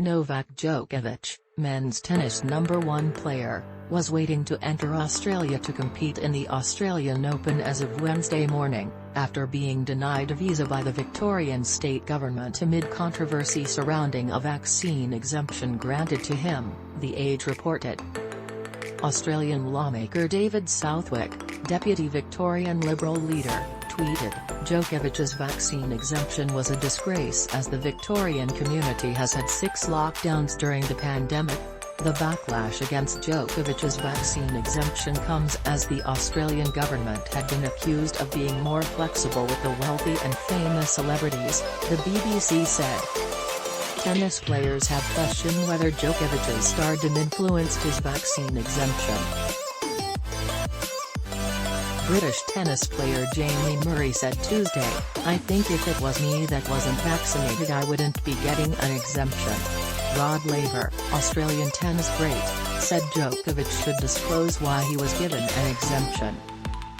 Novak Djokovic, men's tennis #1 player, was waiting to enter Australia to compete in the Australian Open as of Wednesday morning, after being denied a visa by the Victorian state government amid controversy surrounding a vaccine exemption granted to him, The Age reported. Australian lawmaker David Southwick, deputy Victorian Liberal leader, tweeted, "Djokovic's vaccine exemption was a disgrace as the Victorian community has had 6 lockdowns during the pandemic." The backlash against Djokovic's vaccine exemption comes as the Australian government had been accused of being more flexible with the wealthy and famous celebrities, the BBC said. Tennis players have questioned whether Djokovic's stardom influenced his vaccine exemption. British tennis player Jamie Murray said Tuesday, "I think if it was me that wasn't vaccinated I wouldn't be getting an exemption." Laver, Australian tennis great, said Djokovic should disclose why he was given an exemption.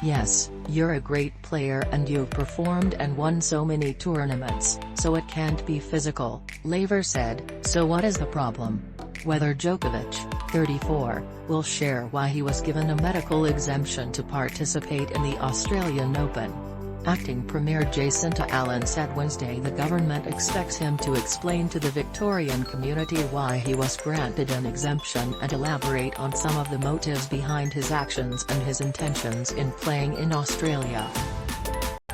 "Yes, you're a great player and you've performed and won so many tournaments, so it can't be physical," Laver said. So what is the problem? Whether Djokovic, 34, will share why he was given a medical exemption to participate in the Australian Open. Acting Premier Jacinta Allan said Wednesday the government expects him to explain to the Victorian community why he was granted an exemption and elaborate on some of the motives behind his actions and his intentions in playing in Australia.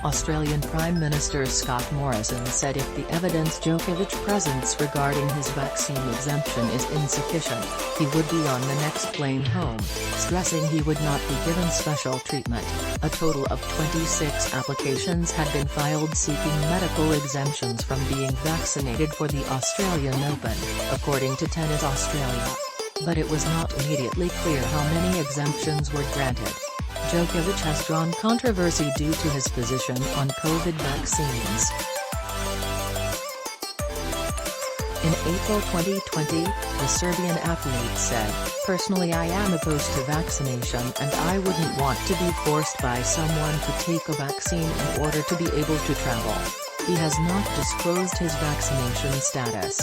Australian Prime Minister Scott Morrison said if the evidence Djokovic presents regarding his vaccine exemption is insufficient, he would be on the next plane home, stressing he would not be given special treatment. A total of 26 applications had been filed seeking medical exemptions from being vaccinated for the Australian Open, according to Tennis Australia. But it was not immediately clear how many exemptions were granted. Djokovic has drawn controversy due to his position on COVID vaccines. In April 2020, the Serbian athlete said, "Personally I am opposed to vaccination and I wouldn't want to be forced by someone to take a vaccine in order to be able to travel." He has not disclosed his vaccination status.